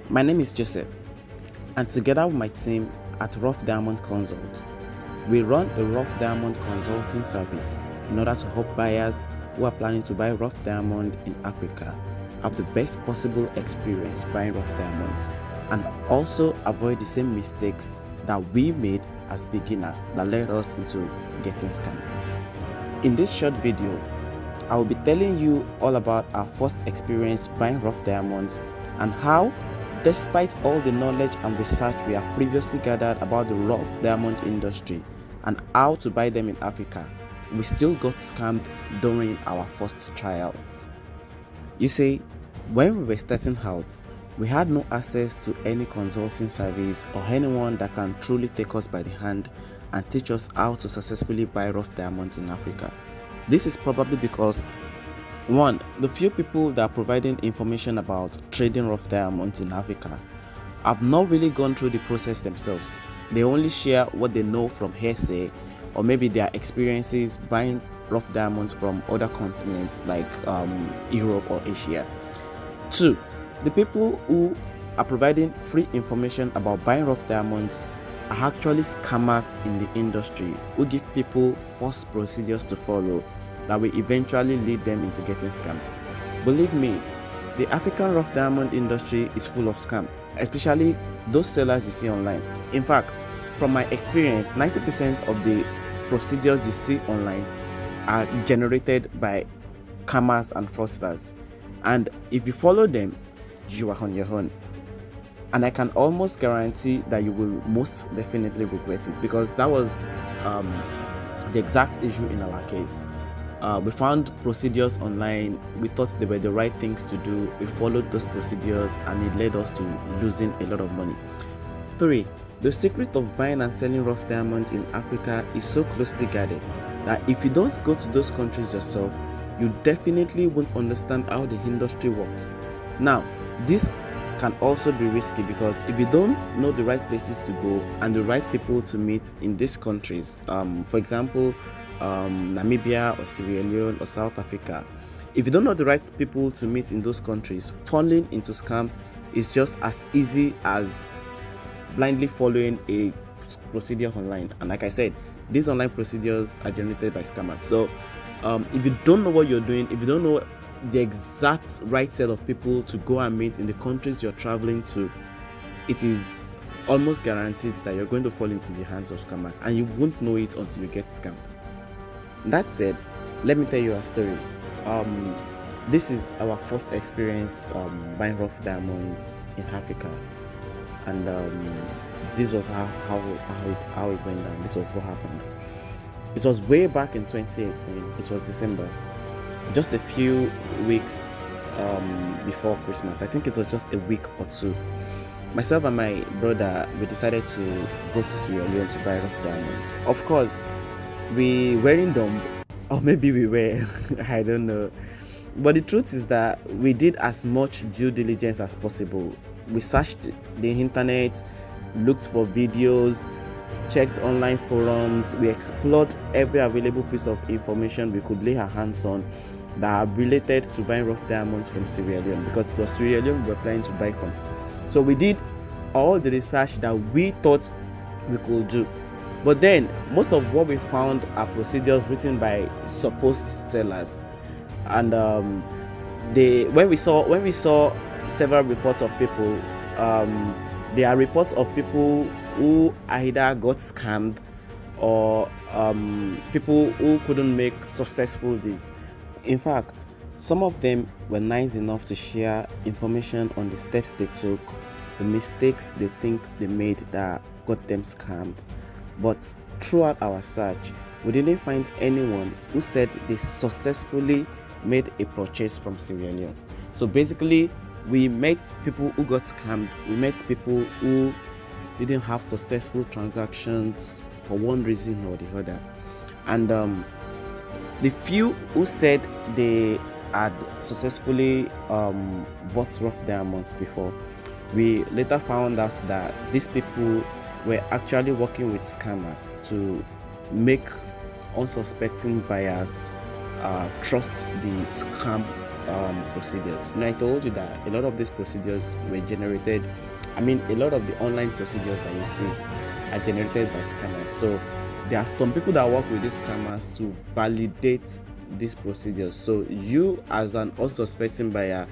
My name is Joseph, and together with my team at Rough Diamond Consult, we run a rough diamond consulting service in order to help buyers who are planning to buy rough diamond in Africa have the best possible experience buying rough diamonds and also avoid the same mistakes that we made as beginners that led us into getting scammed. In this short video, I will be telling you all about our first experience buying rough diamonds and how, despite all the knowledge and research we have previously gathered about the rough diamond industry and how to buy them in Africa, we still got scammed during our first trial. You see, when we were starting out, we had no access to any consulting service or anyone that can truly take us by the hand and teach us how to successfully buy rough diamonds in Africa. This is probably because, one, the few people that are providing information about trading rough diamonds in Africa have not really gone through the process themselves. They only share what they know from hearsay or maybe their experiences buying rough diamonds from other continents like Europe or Asia. Two, the people who are providing free information about buying rough diamonds are actually scammers in the industry who give people false procedures to follow that will eventually lead them into getting scammed. Believe me, the African rough diamond industry is full of scam, especially those sellers you see online. In fact, from my experience, 90% of the procedures you see online are generated by scammers and fraudsters. And if you follow them, you are on your own. And I can almost guarantee that you will most definitely regret it, because that was the exact issue in our case. We found procedures online, we thought they were the right things to do, we followed those procedures, and it led us to losing a lot of money. 3. The secret of buying and selling rough diamonds in Africa is so closely guarded that if you don't go to those countries yourself, you definitely won't understand how the industry works. Now, this can also be risky because if you don't know the right places to go and the right people to meet in these countries, for example, Namibia or Sierra Leone or South Africa, if you don't know the right people to meet in those countries, falling into scam is just as easy as blindly following a procedure online. And like I said, these online procedures are generated by scammers. So if you don't know what you're doing, if you don't know the exact right set of people to go and meet in the countries you're traveling to, it is almost guaranteed that you're going to fall into the hands of scammers, and you won't know it until you get scammed. That said, let me tell you a story. This is our first experience buying rough diamonds in Africa, and this was how it went down. This was what happened. It was way back in 2018. It was December, just a few weeks before Christmas. I think it was just a week or two. Myself and my brother, we decided to go to Sierra Leone to buy rough diamonds. Of course, we weren't dumb, or maybe we were, I don't know. But the truth is that we did as much due diligence as possible. We searched the internet, looked for videos, checked online forums, we explored every available piece of information we could lay our hands on that are related to buying rough diamonds from Sierra Leone, because it was Sierra Leone we were planning to buy from. So we did all the research that we thought we could do. But then most of what we found are procedures written by supposed sellers. And when we saw several reports of people, there are reports of people who either got scammed or people who couldn't make successful deals. In fact, some of them were nice enough to share information on the steps they took, the mistakes they think they made that got them scammed. But throughout our search, we didn't find anyone who said they successfully made a purchase from Sierra Leone. So basically, we met people who got scammed, we met people who didn't have successful transactions for one reason or the other. And the few who said they had successfully bought rough diamonds before, we later found out that these people were actually working with scammers to make unsuspecting buyers trust the scam procedures. I told you that a lot of these procedures were generated. I mean, a lot of the online procedures that you see are generated by scammers. So there are some people that work with these scammers to validate these procedures. So you, as an unsuspecting buyer,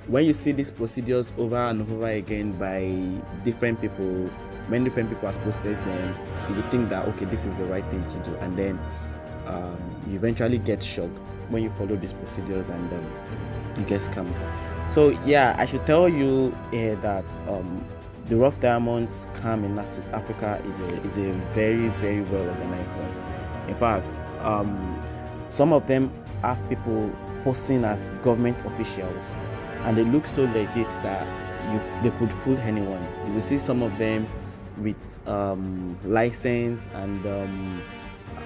when you see these procedures over and over again by different people, many different people have posted them, you would think that, okay, this is the right thing to do, and then you eventually get shocked when you follow these procedures and you get scammed. So yeah, I should tell you that the rough diamonds scam in Africa is a very, very well organized one. In fact, some of them have people posing as government officials, and they look so legit that they could fool anyone. You will see some of them with license and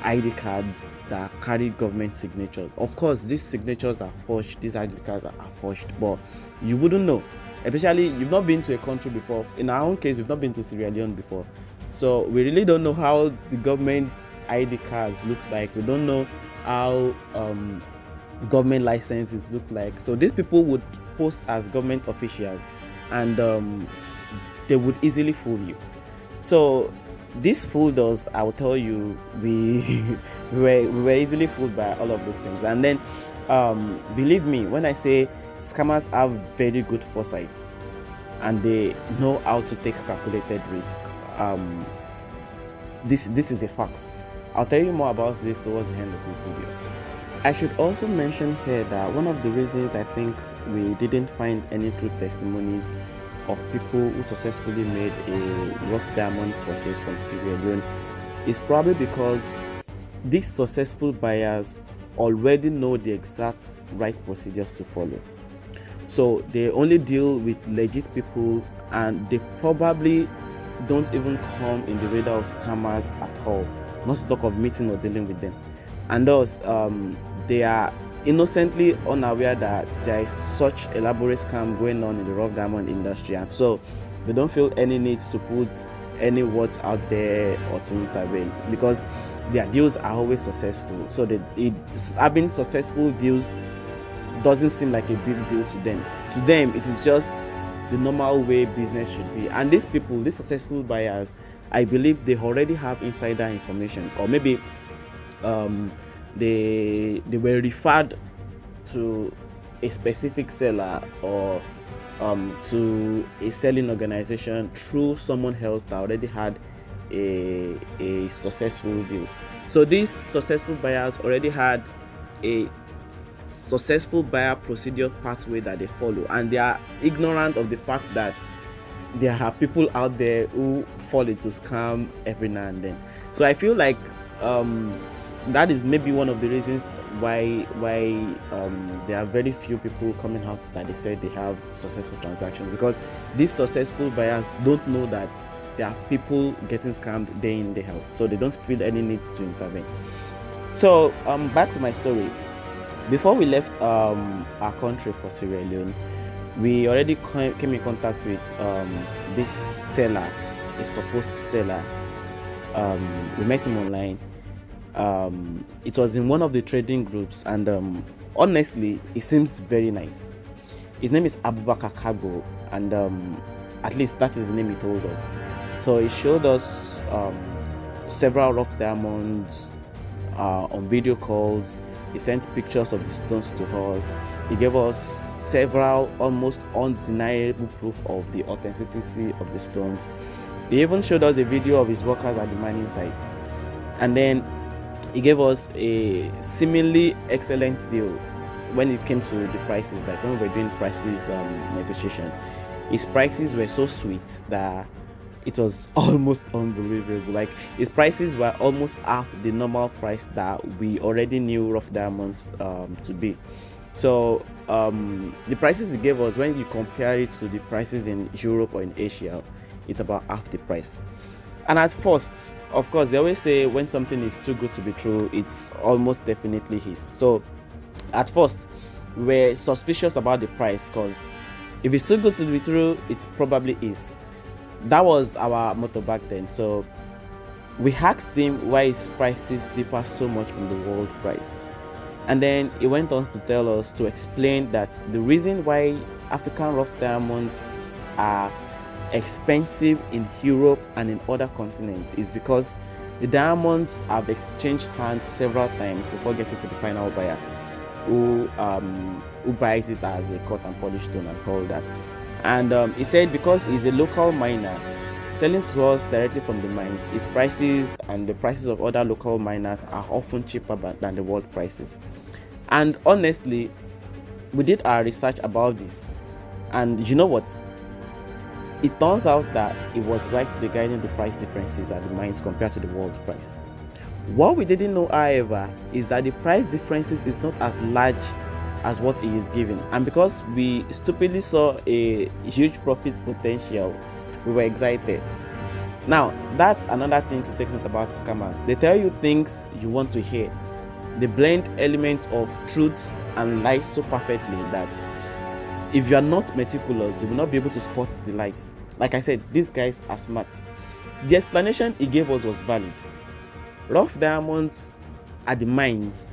ID cards that carry government signatures. Of course, these signatures are forged, these ID cards are forged, but you wouldn't know. Especially, you've not been to a country before. In our own case, we've not been to Sierra Leone before, so we really don't know how the government ID cards looks like. We don't know how government licenses look like. So these people would post as government officials, and they would easily fool you. So this fooled us. I will tell you, we were easily fooled by all of those things. And then believe me when I say scammers have very good foresight and they know how to take calculated risk. This is a fact. I'll tell you more about this towards the end of this video. I should also mention here that one of the reasons I think we didn't find any true testimonies of people who successfully made a rough diamond purchase from Sierra Leone is probably because these successful buyers already know the exact right procedures to follow. So they only deal with legit people, and they probably don't even come in the radar of scammers at all, not to talk of meeting or dealing with them. And thus they are innocently unaware that there is such elaborate scam going on in the rough diamond industry, and so they don't feel any need to put any words out there or to intervene, because their deals are always successful. So having successful deals doesn't seem like a big deal to them. To them, it is just the normal way business should be. And these people, these successful buyers, I believe they already have insider information, or maybe they were referred to a specific seller or to a selling organization through someone else that already had a successful deal. So these successful buyers already had a successful buyer procedure pathway that they follow, and they are ignorant of the fact that there are people out there who fall into scam every now and then. So I feel like that is maybe one of the reasons why there are very few people coming out that they said they have successful transactions, because these successful buyers don't know that there are people getting scammed day in, day out, so they don't feel any need to intervene. So back to my story. Before we left our country for Sierra Leone, we already came in contact with this seller, a supposed seller. We met him online. It was in one of the trading groups, and honestly, it seems very nice. His name is Abubakar Kago, and at least that is the name he told us. So he showed us several rough diamonds on video calls. He sent pictures of the stones to us. He gave us several almost undeniable proof of the authenticity of the stones. He even showed us a video of his workers at the mining site, and then he gave us a seemingly excellent deal when it came to the prices. Like when we were doing prices negotiation, his prices were so sweet that it was almost unbelievable. Like his prices were almost half the normal price that we already knew rough diamonds to be. So the prices he gave us, when you compare it to the prices in Europe or in Asia, it's about half the price. And at first, of course, they always say when something is too good to be true, it's almost definitely his. So at first, we were suspicious about the price, because if it's too good to be true, it probably is. That was our motto back then. So we asked him why his prices differ so much from the world price. And then he went on to tell us, to explain that the reason why African rough diamonds are expensive in Europe and in other continents is because the diamonds have exchanged hands several times before getting to the final buyer, who buys it as a cut and polish stone and all that. And he said because he's a local miner selling to us directly from the mines, his prices and the prices of other local miners are often cheaper than the world prices. And honestly, we did our research about this, and you know what? It turns out that it was right regarding the price differences at the mines compared to the world price. What we didn't know, however, is that the price differences is not as large as what he is giving, and because we stupidly saw a huge profit potential, we were excited. Now, that's another thing to take note about scammers. They tell you things you want to hear. They blend elements of truth and lies so perfectly that if you are not meticulous, you will not be able to spot the lies. Like I said, these guys are smart. The explanation he gave us was valid. Rough diamonds at the mines,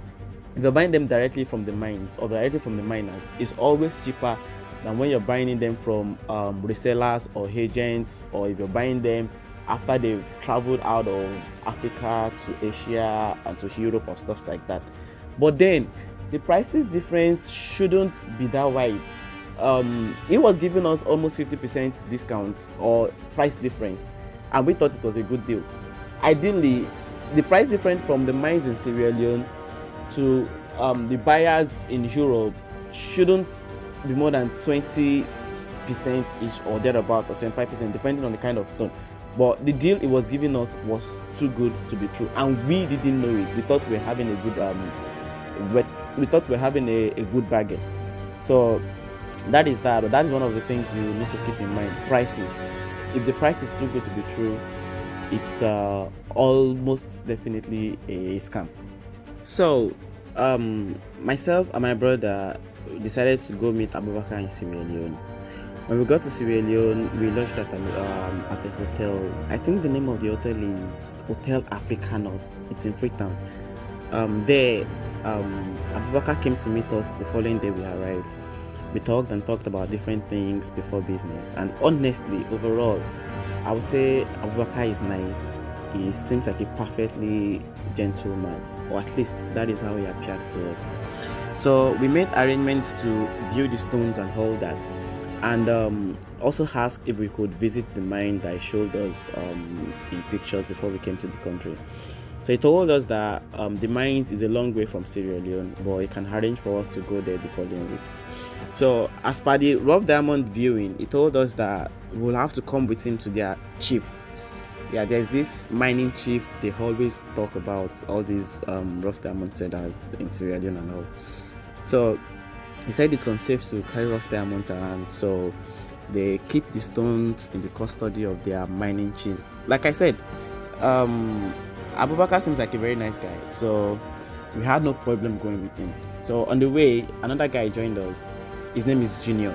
if you're buying them directly from the mines or directly from the miners, is always cheaper than when you're buying them from resellers or agents, or if you're buying them after they've traveled out of Africa to Asia and to Europe or stuff like that. But then the prices difference shouldn't be that wide. He was giving us almost 50% discount or price difference, and we thought it was a good deal. Ideally, the price difference from the mines in Sierra Leone to the buyers in Europe shouldn't be more than 20% each or thereabout, or 25%, depending on the kind of stone. But the deal it was giving us was too good to be true, and we didn't know it. We thought we were having a good bargain. So that is that. But that is one of the things you need to keep in mind. Prices. If the price is too good to be true, it's almost definitely a scam. So myself and my brother decided to go meet Abubakar in Sierra Leone. When we got to Sierra Leone, we lodged at a hotel. I think the name of the hotel is Hotel Africanos. It's in Freetown. There, Abubakar came to meet us the following day we arrived. We talked about different things before business. And honestly, overall, I would say Abubakar is nice. He seems like a perfectly gentle man, or at least that is how he appeared to us. So we made arrangements to view the stones and all that, and also asked if we could visit the mine that he showed us in pictures before we came to the country. So he told us that the mines is a long way from Sierra Leone, but he can arrange for us to go there the following week. So as per the rough diamond viewing, he told us that we'll have to come with him to their chief. Yeah, there's this mining chief they always talk about, all these rough diamond sellers in Sierra Leone and all. So he said it's unsafe to carry rough diamonds around, so they keep the stones in the custody of their mining chief. Like I said, Abubakar seems like a very nice guy, so we had no problem going with him. So on the way, another guy joined us. His name is Junior.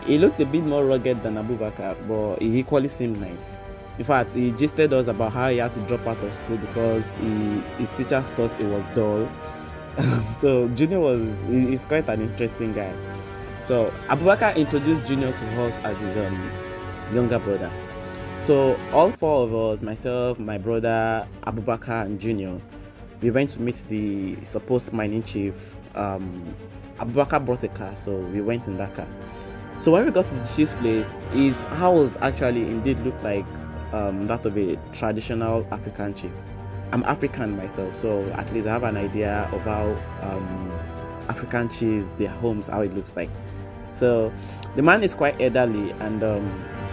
He looked a bit more rugged than Abubakar, but he equally seemed nice. In fact, he gisted us about how he had to drop out of school because his teachers thought it was dull. So Junior is quite an interesting guy. So Abubakar introduced Junior to us as his younger brother. So all four of us, myself, my brother, Abubakar and Junior, we went to meet the supposed mining chief. Abubakar brought a car, so we went in that car. So when we got to the chief's place, his house actually indeed looked like that of a traditional African chief. I'm African myself, so at least I have an idea of how African chiefs, their homes, how it looks like. So the man is quite elderly, and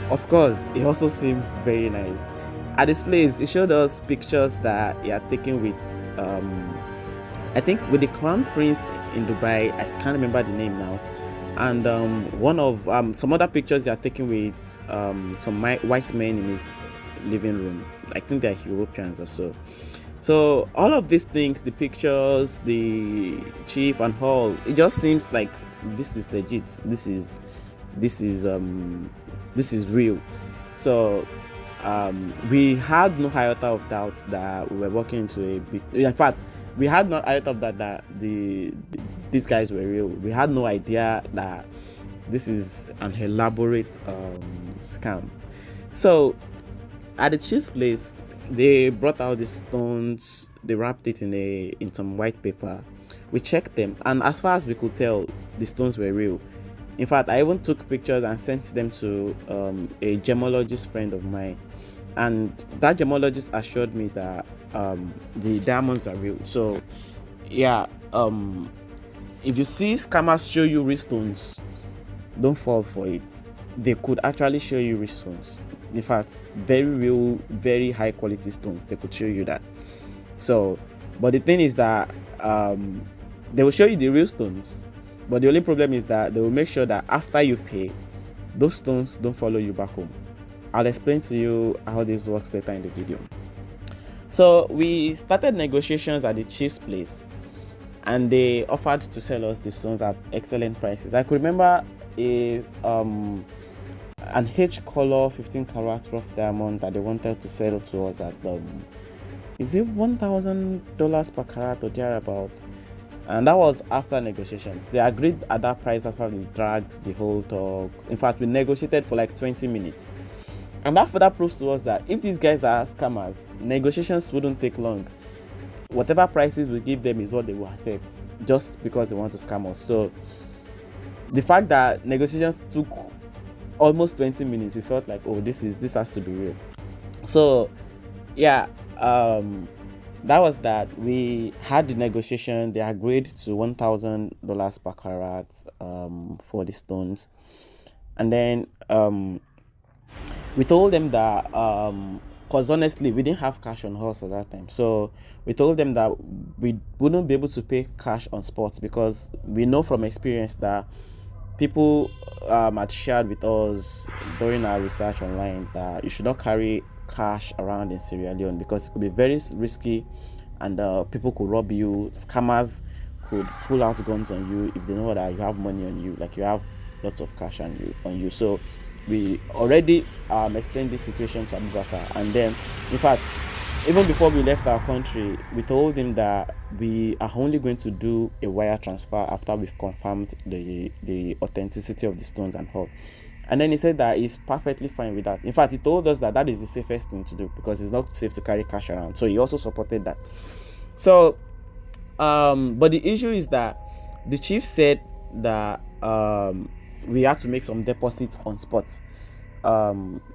of course he also seems very nice. At this place, he showed us pictures that he had taken with I think with the crown prince in Dubai. I can't remember the name now. And one of some other pictures they are taking with some white men in his living room. I think they're Europeans or so. So all of these things, the pictures, the chief and all, it just seems like this is legit. This is real. So we had no iota of doubt that we were walking into a big. In fact, we had no iota of that these guys were real. We had no idea that this is an elaborate scam. So at the cheese place, they brought out the stones. They wrapped it in some white paper. We checked them, and as far as we could tell, the stones were real. In fact, I even took pictures and sent them to a gemologist friend of mine, and that gemologist assured me that the diamonds are real. So yeah, if you see scammers show you real stones, don't fall for it. They could actually show you real stones. In fact, very real, very high quality stones. They could show you that. So, but the thing is that they will show you the real stones, but the only problem is that they will make sure that after you pay, those stones don't follow you back home. I'll explain to you how this works later in the video. So we started negotiations at the chief's place, and they offered to sell us the stones at excellent prices. I could remember an H color 15 karat rough diamond that they wanted to sell to us at is it $1,000 per carat or thereabouts, and that was after negotiations. They agreed at that price after we dragged the whole talk. In fact, we negotiated for like 20 minutes, and that further proves to us that if these guys are scammers, negotiations wouldn't take long. Whatever prices we give them is what they will accept, just because they want to scam us. So the fact that negotiations took almost 20 minutes, we felt like, oh, this has to be real. So yeah, that was that. We had the negotiation. They agreed to $1,000 per carat for the stones, and then we told them that because honestly we didn't have cash on us at that time, so we told them that we wouldn't be able to pay cash on spot, because we know from experience that people had shared with us during our research online that you should not carry cash around in Sierra Leone, because it could be very risky, and people could rob you. Scammers could pull out guns on you if they know that you have money on you, like you have lots of cash on you. So we already explained this situation to Abubakar, and then in fact, even before we left our country, we told him that we are only going to do a wire transfer after we've confirmed the authenticity of the stones and all. And then he said that he's perfectly fine with that. In fact, he told us that is the safest thing to do, because it's not safe to carry cash around. So he also supported that. So but the issue is that the chief said that we have to make some deposits on spot.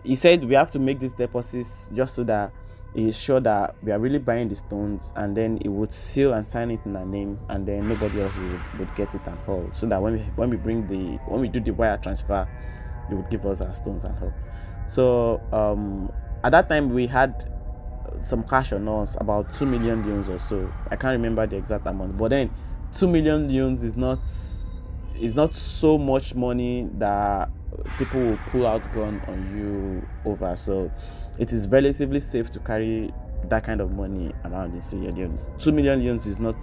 He said we have to make these deposits just so that he is sure that we are really buying the stones, and then he would seal and sign it in our name, and then nobody else would get it and all. So that when we do the wire transfer, they would give us our stones and all. So at that time we had some cash on us, about 2 million yuans or so. I can't remember the exact amount, but then 2 million yuans is not so much money that people will pull out gun on you over. So it is relatively safe to carry that kind of money around in Sierra Leone. 2 million yuans is not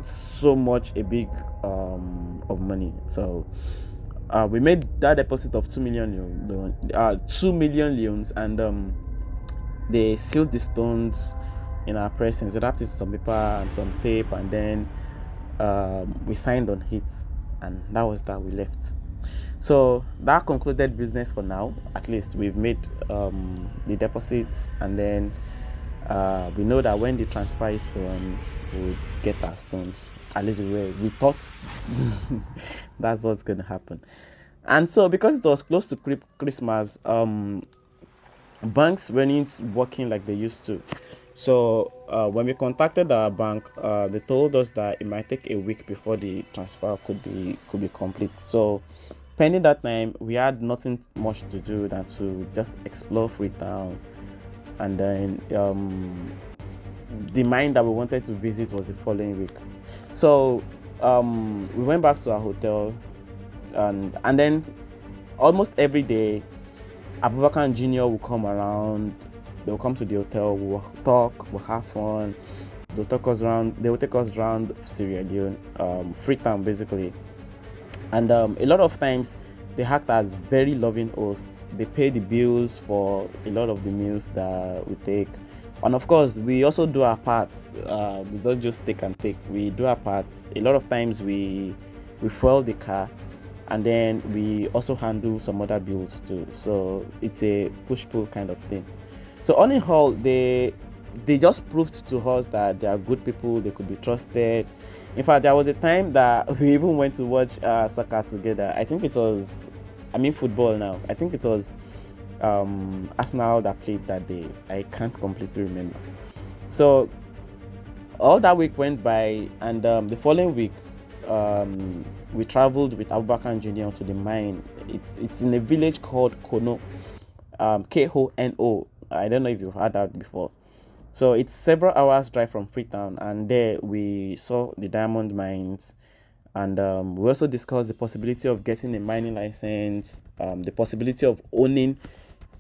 so much a big of money. So we made that deposit of 2 million leones, and they sealed the stones in our presence. They wrapped it in some paper and some tape, and then we signed on it, and that was that. We left. So that concluded business for now. At least we've made the deposits, and then we know that when the transfer is done, we'll get our stones. At least we thought that's what's going to happen. And so because it was close to Christmas, banks weren't working like they used to. So when we contacted our bank, they told us that it might take a week before the transfer could be complete. So pending that time, we had nothing much to do than to just explore Freetown, and then the mine that we wanted to visit was the following week. So we went back to our hotel, and then almost every day Abubakar and Junior will come around. They'll come to the hotel, we'll talk, we'll have fun. They will take us around Sierra Leone, Freetown basically. And a lot of times they act as very loving hosts. They pay the bills for a lot of the meals that we take, and of course we also do our part. We don't just take and take, we do our part. A lot of times we fuel the car, and then we also handle some other bills too, so it's a push-pull kind of thing. So all in all, they just proved to us that they are good people, they could be trusted. In fact, there was a time that we even went to watch soccer together. I think it was, I mean football now, I think it was Arsenal that played that day. I can't completely remember. So all that week went by, and the following week, we traveled with Abubakar Jr. to the mine. It's in a village called Kono, Kono. I don't know if you've heard that before. So it's several hours drive from Freetown, and there we saw the diamond mines, and we also discussed the possibility of getting a mining license, the possibility of owning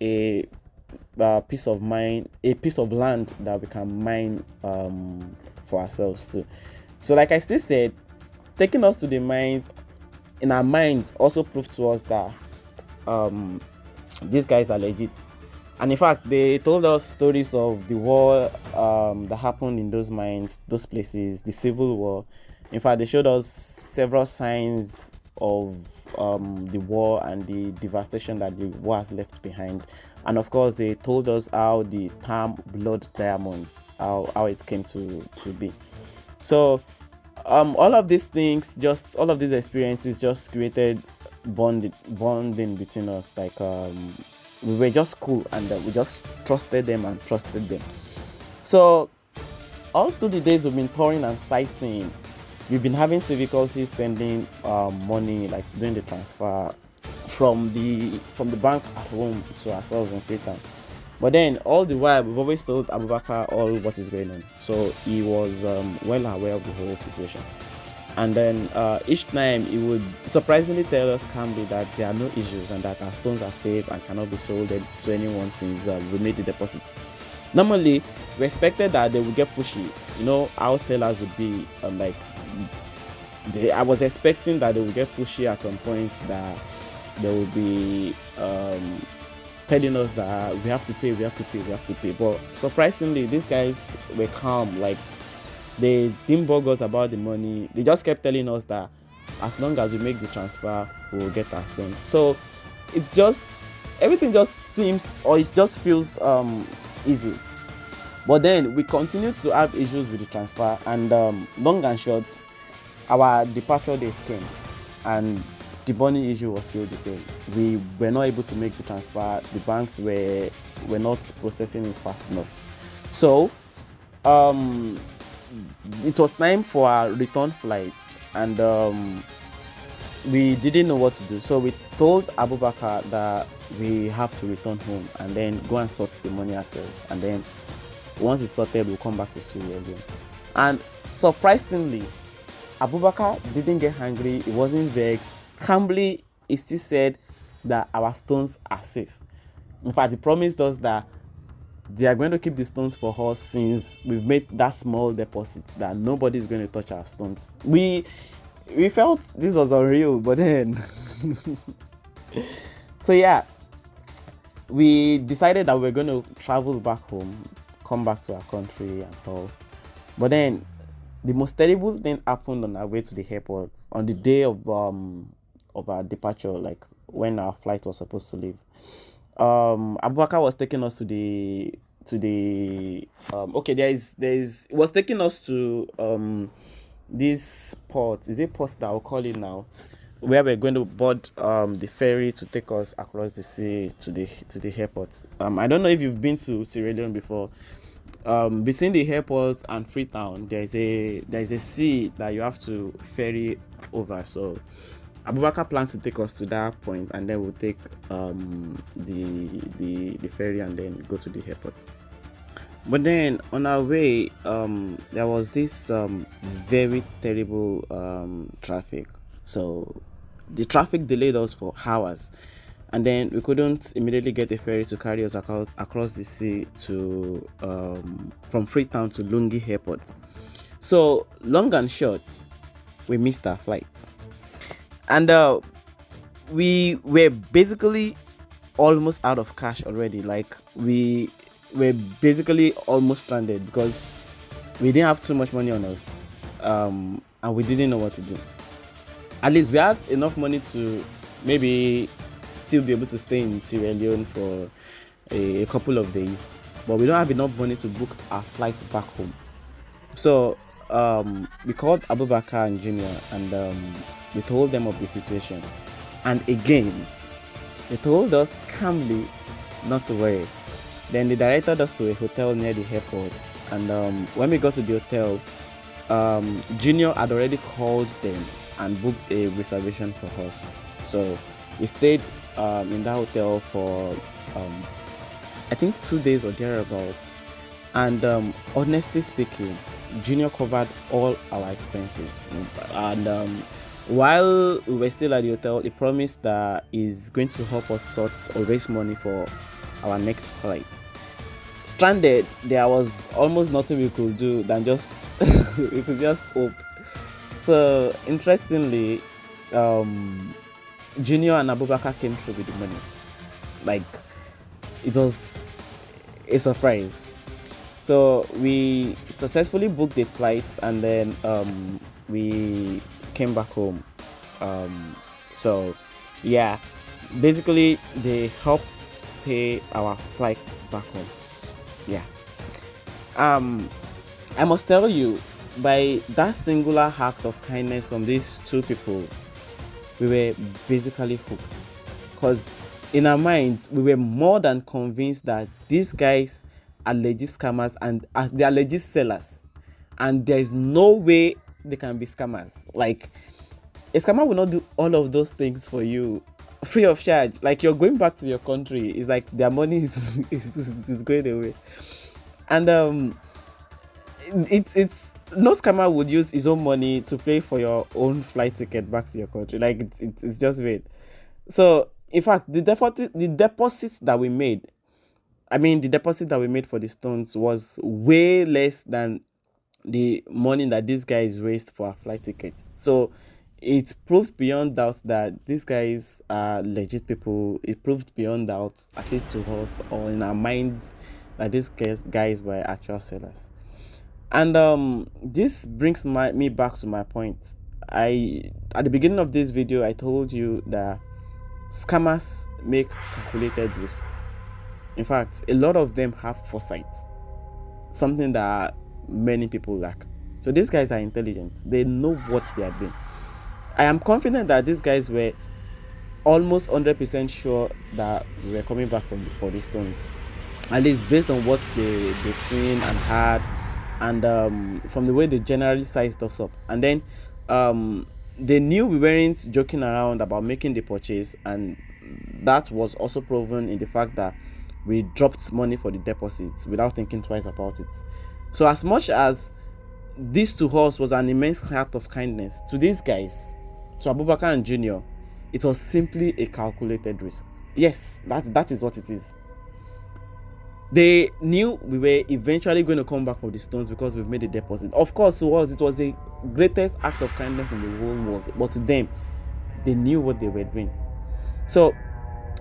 a, piece of land that we can mine for ourselves too. So like I still said, taking us to the mines in our minds also proved to us that these guys are legit. And in fact, they told us stories of the war that happened in those mines, those places, the civil war. In fact, they showed us several signs of the war and the devastation that the war has left behind. And of course, they told us how the term blood diamonds, how it came to be. So all of these things, just all of these experiences just created bonding between us. Like we were just cool, and we just trusted them. So all through the days we've been touring and sightseeing, we've been having difficulty sending money, like doing the transfer from the bank at home to ourselves in Freetown. But then all the while, we've always told Abubakar all what is going on, so he was well aware of the whole situation. And then each time he would surprisingly tell us calmly that there are no issues and that our stones are safe and cannot be sold to anyone since we made the deposit. Normally, we expected that they would get pushy. You know how sellers would be, I was expecting that they would get pushy at some point, that they would be telling us that we have to pay. But surprisingly, these guys were calm. Like, they didn't bug us about the money. They just kept telling us that as long as we make the transfer, we will get our stones. So it's just, everything just seems, or it just feels easy. But then we continued to have issues with the transfer, and long and short, our departure date came, and the money issue was still the same. We were not able to make the transfer. The banks were not processing it fast enough. So it was time for our return flight, and we didn't know what to do. So we told Abubakar that we have to return home and then go and sort the money ourselves, and then once it's sorted, we'll come back to see you again. And surprisingly, Abubakar didn't get angry. He wasn't vexed. Calmly, he still said that our stones are safe. In fact, he promised us that they are going to keep the stones for us since we've made that small deposit, that nobody's going to touch our stones. We felt this was unreal, but then so yeah, we decided that we're going to travel back home, come back to our country and all. But then the most terrible thing happened on our way to the airport on the day of our departure, like when our flight was supposed to leave. Abubakar was taking us to the was taking us to this port. Is it port that I'll call it now, where we're going to board the ferry to take us across the sea to the airport. I don't know if you've been to Sierra Leone before. Between the airport and Freetown, there's a sea that you have to ferry over. So Abubakar planned to take us to that point, and then we'll take the ferry and then go to the airport. But then on our way, there was this very terrible traffic. So the traffic delayed us for hours, and then we couldn't immediately get a ferry to carry us across the sea to from Freetown to Lungi Airport. So long and short, we missed our flight. And we were basically almost out of cash already. Like we were basically almost stranded because we didn't have too much money on us, and we didn't know what to do. At least we had enough money to maybe still be able to stay in Sierra Leone for a couple of days, but we don't have enough money to book our flights back home. So we called Abubakar and Junior, and we told them of the situation. And again, they told us calmly not to worry. Then they directed us to a hotel near the airport. And when we got to the hotel, Junior had already called them and booked a reservation for us. So we stayed in that hotel for I think 2 days or thereabouts. And honestly speaking, Junior covered all our expenses. And while we were still at the hotel, he promised that he's going to help us sort or raise money for our next flight. Stranded, there was almost nothing we could do than just we could just hope. So interestingly, Junior and Abubakar came through with the money. Like, it was a surprise. So we successfully booked the flight, and then we came back home. So yeah, basically they helped pay our flight back home. Yeah. I must tell you, by that singular act of kindness from these two people, we were basically hooked. Because in our minds, we were more than convinced that these guys are legit scammers, and they are legit sellers. And there is no way they can be scammers. Like, a scammer will not do all of those things for you free of charge. Like, you're going back to your country, it's like their money is going away. And it's no scammer would use his own money to pay for your own flight ticket back to your country. Like, it's just weird. So in fact, the deposit that we made, the deposit that we made for the stones was way less than the money that these guys raised for our flight tickets. So it proved beyond doubt that these guys are legit people. It proved beyond doubt, at least to us, or in our minds, that these guys were actual sellers. And this brings me back to my point. At the beginning of this video, I told you that scammers make calculated risk. In fact, a lot of them have foresight, something that many people lack. So these guys are intelligent. They know what they are doing. I am confident that these guys were almost 100% sure that we were coming back for the stones, at least based on what they've seen and heard, and from the way they generally sized us up. And then they knew we weren't joking around about making the purchase, and that was also proven in the fact that we dropped money for the deposits without thinking twice about it. So as much as this to us was an immense act of kindness, to these guys, to Abubakar and Junior, it was simply a calculated risk. Yes, that is what it is. They knew we were eventually going to come back for the stones because we've made a deposit. Of course, to us, it was the greatest act of kindness in the whole world. But to them, they knew what they were doing. So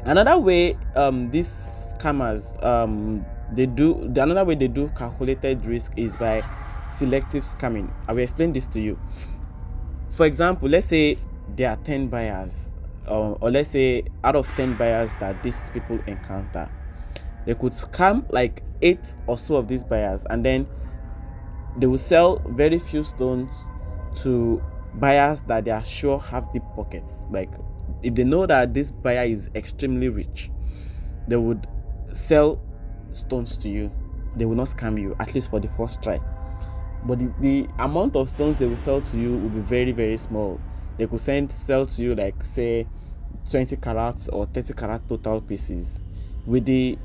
another way these scammers another way they do calculated risk is by selective scamming. I will explain this to you. For example, let's say there are 10 buyers, or let's say out of 10 buyers that these people encounter, they could scam like 8 or so of these buyers, and then they will sell very few stones to buyers that they are sure have deep pockets. Like, if they know that this buyer is extremely rich, they would sell stones to you. They will not scam you, at least for the first try. But the amount of stones they will sell to you will be very, very small. They could sell to you, like, say 20 carats or 30 carat total pieces, with the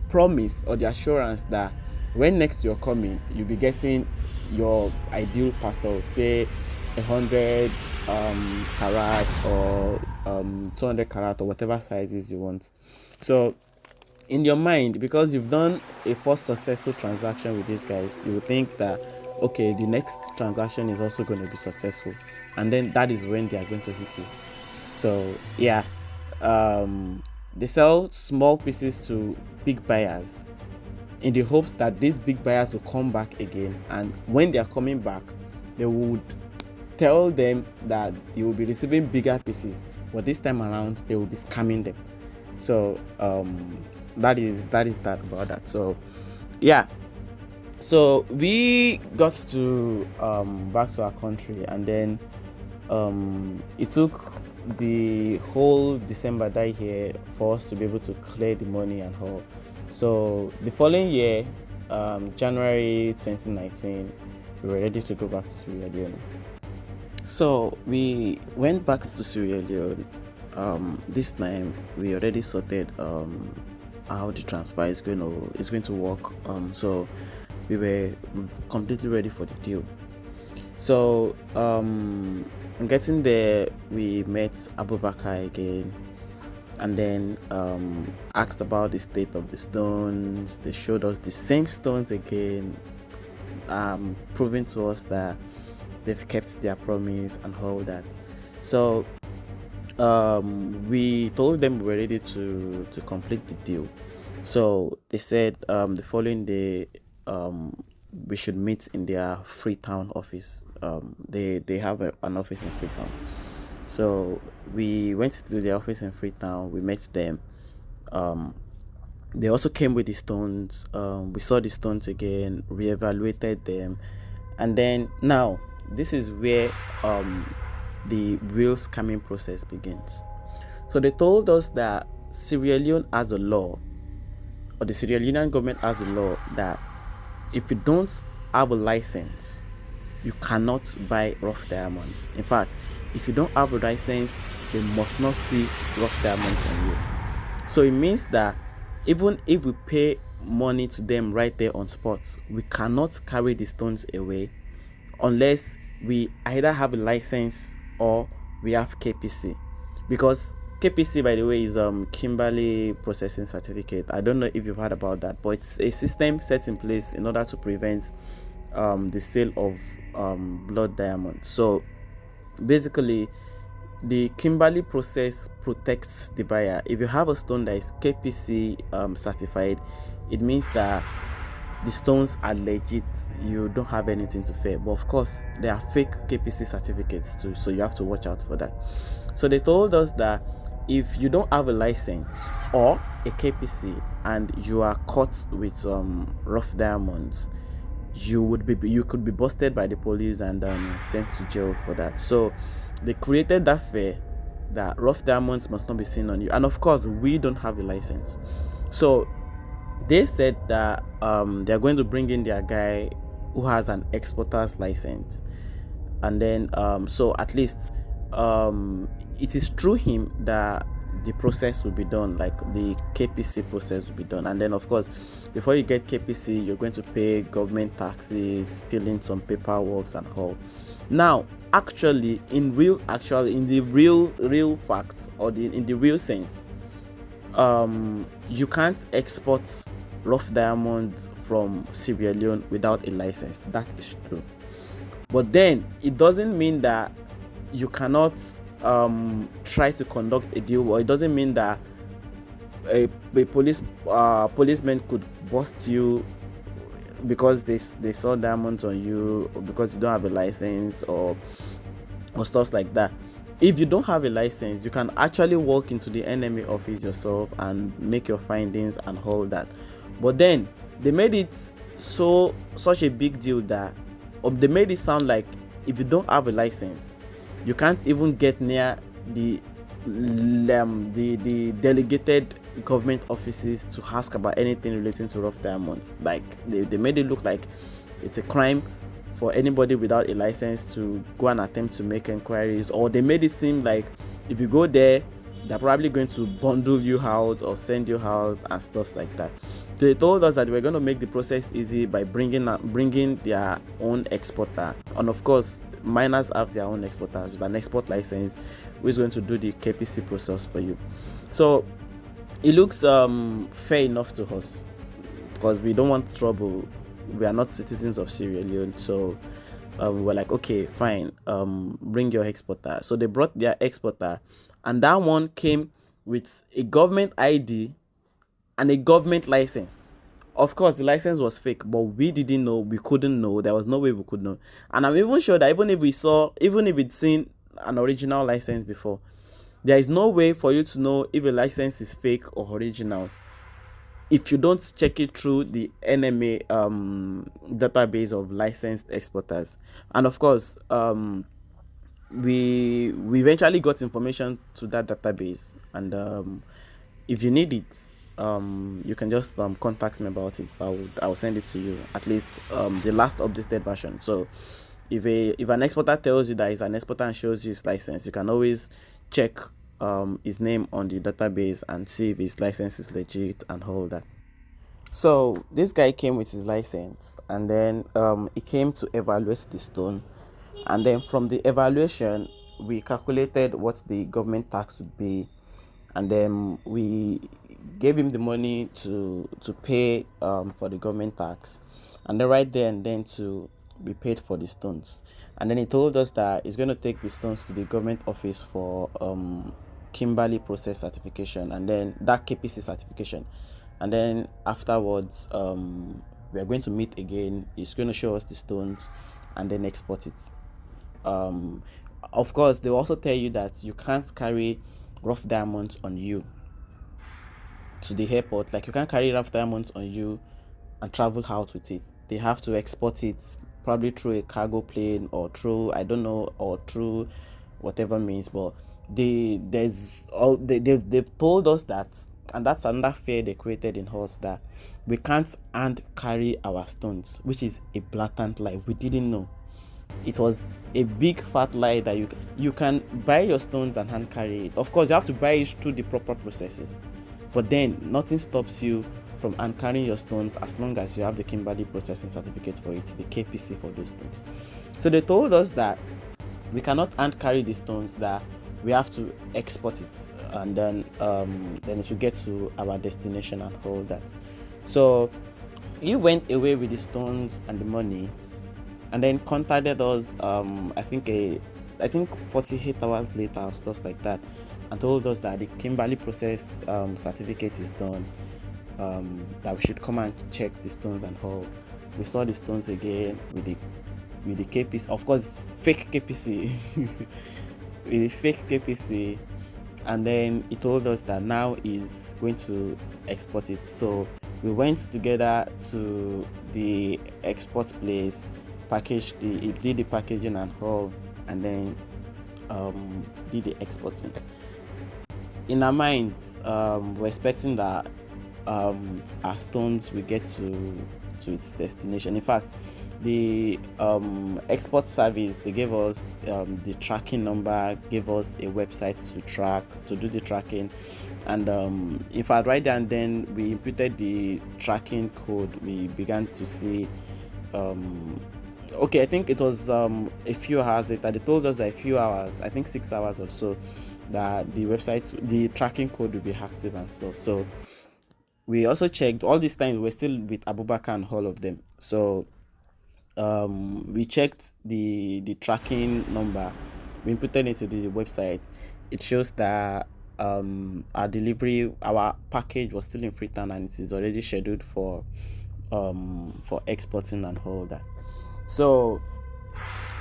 promise or the assurance that when next you're coming, you'll be getting your ideal parcel, say 100 carat or 200 carat, or whatever sizes you want. So in your mind, because you've done a first successful transaction with these guys, you will think that, okay, the next transaction is also going to be successful, and then that is when they are going to hit you. So yeah, they sell small pieces to big buyers in the hopes that these big buyers will come back again, and when they are coming back, they would tell them that they will be receiving bigger pieces, but this time around they will be scamming them. So that is that about that. So yeah, so we got to back to our country, and then it took the whole December that year for us to be able to clear the money and all. So the following year, January 2019, we were ready to go back to Sierra Leone. So we went back to Sierra Leone. This time we already sorted how the transfer is going to work. So we were completely ready for the deal. So getting there, we met Abubakar again, and then asked about the state of the stones. They showed us the same stones again, proving to us that they've kept their promise and all that. So we told them we were ready to complete the deal. So they said the following day we should meet in their Freetown office. They have an office in Freetown. So we went to their office in Freetown. We met them. They also came with the stones. We saw the stones again, reevaluated them, and then now this is where the real scamming process begins. So they told us that Sierra Leone has a law, or the Sierra Leonean government has a law, that if you don't have a license, you cannot buy rough diamonds. In fact, if you don't have a license, they must not see rough diamonds on you. So it means that even if we pay money to them right there on spot, we cannot carry the stones away unless we either have a license or we have KPC. Because KPC, by the way, is Kimberley Processing Certificate. I don't know if you've heard about that, but it's a system set in place in order to prevent the sale of blood diamonds. So basically, the Kimberley process protects the buyer. If you have a stone that is KPC certified, it means that the stones are legit. You don't have anything to fear. But of course, there are fake KPC certificates too, so you have to watch out for that. So they told us that if you don't have a license or a KPC and you are caught with rough diamonds, you could be busted by the police and sent to jail for that. So they created that fear that rough diamonds must not be seen on you, and of course we don't have a license. So they said that they're going to bring in their guy who has an exporter's license, and then so at least it is through him that the process will be done, like the KPC process will be done. And then of course, before you get KPC, you're going to pay government taxes, fill in some paperwork and all. Now actually, in the real facts, or in the real sense, you can't export rough diamonds from Sierra Leone without a license. That is true, but then it doesn't mean that you cannot try to conduct a deal, or it doesn't mean that a policeman could bust you because they saw diamonds on you, or because you don't have a license, or stuff like that. If you don't have a license, you can actually walk into the NMA office yourself and make your findings and all that. But then they made it such a big deal that, or they made it sound like if you don't have a license, you can't even get near the delegated government offices to ask about anything relating to rough diamonds. Like they made it look like it's a crime for anybody without a license to go and attempt to make inquiries, or they made it seem like if you go there, they're probably going to bundle you out or send you out and stuff like that. They told us that they were going to make the process easy by bringing their own exporter, and of course miners have their own exporters with an export license who is going to do the KPC process for you. So it looks fair enough to us, because we don't want trouble. We are not citizens of Sierra Leone, so we were like, okay, fine, bring your exporter. So they brought their exporter, and that one came with a government ID and a government license. Of course, the license was fake, but we didn't know. We couldn't know. There was no way we could know. And I'm even sure that even if it's seen an original license before, there is no way for you to know if a license is fake or original if you don't check it through the NMA database of licensed exporters. And of course, we eventually got information to that database, and if you need it, you can just contact me about it. I'll send it to you, at least the last updated version. So if an exporter tells you that he's an exporter and shows you his license, you can always check his name on the database and see if his license is legit and all that. So this guy came with his license, and then he came to evaluate the stone, and then from the evaluation we calculated what the government tax would be, and then we gave him the money to pay for the government tax, and then right there and then to be paid for the stones. And then he told us that he's going to take the stones to the government office for Kimberley process certification, and then that KPC certification, and then afterwards we are going to meet again. He's going to show us the stones and then export it. Of course, they will also tell you that you can't carry rough diamonds on you to the airport. Like, you can't carry rough diamonds on you and travel out with it. They have to export it probably through a cargo plane, or through, I don't know, or through whatever means. But they've told us that, and that's another fear they created in us, that we can't hand carry our stones, which is a blatant lie. We didn't know. It was a big fat lie that you can buy your stones and hand carry it. Of course, you have to buy it through the proper processes, but then nothing stops you from hand carrying your stones as long as you have the Kimberley processing certificate for it, the KPC for those stones. So they told us that we cannot hand carry the stones, that we have to export it, and then it will get to our destination and all that. So he went away with the stones and the money, and then contacted us I think 48 hours later or stuff like that, and told us that the Kimberley process certificate is done, that we should come and check the stones and all. We saw the stones again with the KPC, of course fake KPC with the fake KPC, and then he told us that now he's going to export it. So we went together to the export place, he did the packaging and all, and then did the exporting. In our minds, we're expecting that our stones will get to its destination. In fact, the export service, they gave us the tracking number, gave us a website to do the tracking, and in fact right there and then we inputted the tracking code. We began to see okay, I think it was a few hours later, they told us that a few hours, I think 6 hours or so, that the tracking code will be active and stuff. So we also checked. All this time we were still with Abubakar and all of them. So we checked the tracking number, we inputted it to the website. It shows that our package was still in Freetown, and it is already scheduled for exporting and all that. So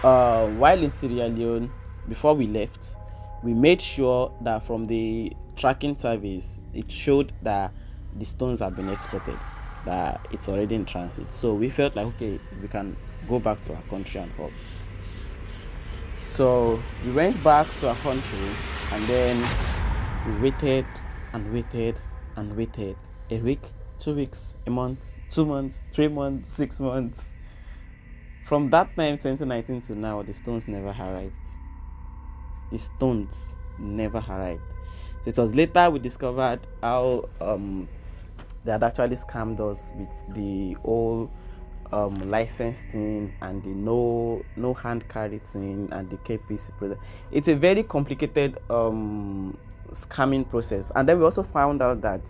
while in Sierra Leone, before we left, we made sure that from the tracking service it showed that the stones have been exported, that it's already in transit. So we felt like, okay, we can go back to our country and all. So we went back to our country, and then we waited and waited and waited. A week, 2 weeks, a month, 2 months, 3 months, 6 months. From that time, 2019, to now, the stones never arrived. The stones never arrived. So it was later we discovered how they had actually scammed us with the whole license thing, and the no hand carry thing, and the KPC process. It's a very complicated scamming process. And then we also found out that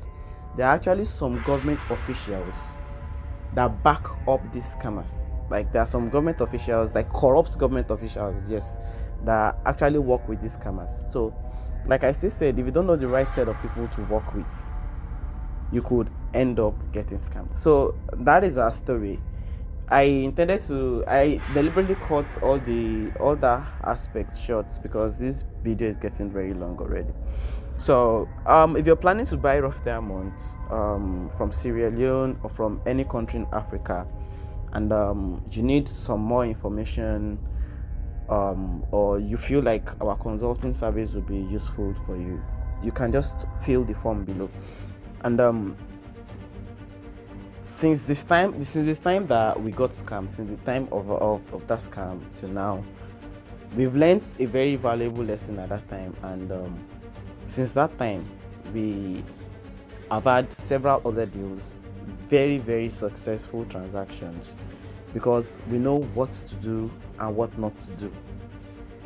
there are actually some government officials that back up these scammers. Like, there are some government officials, like corrupt government officials, yes, that actually work with these scammers. So like I still said, if you don't know the right set of people to work with, you could end up getting scammed. So that is our story. I deliberately cut all the aspects short because this video is getting very long already. So if you're planning to buy rough diamonds from Sierra Leone or from any country in Africa, and you need some more information, or you feel like our consulting service would be useful for you, you can just fill the form below. And since this time that we got scammed, since the time of that scam to now, we've learned a very valuable lesson at that time. And since that time, we have had several other deals, very, very successful transactions, because we know what to do and what not to do.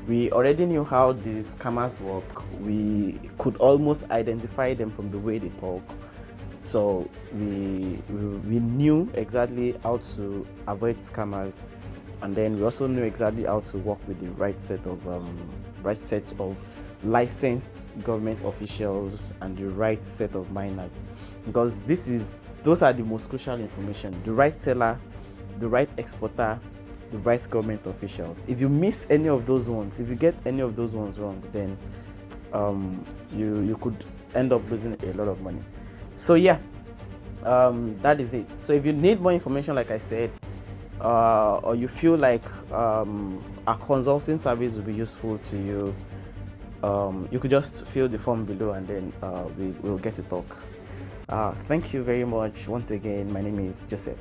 We already knew how these scammers work. We could almost identify them from the way they talk. So we knew exactly how to avoid scammers, and then we also knew exactly how to work with the right set of licensed government officials and the right set of miners, because those are the most crucial information: the right seller, the right exporter, the right government officials. If you miss any of those ones, if you get any of those ones wrong, then you could end up losing a lot of money. So yeah, that is it. So if you need more information, like I said, or you feel like a consulting service will be useful to you, you could just fill the form below, and then we'll get to talk. Thank you very much once again. My name is Joseph.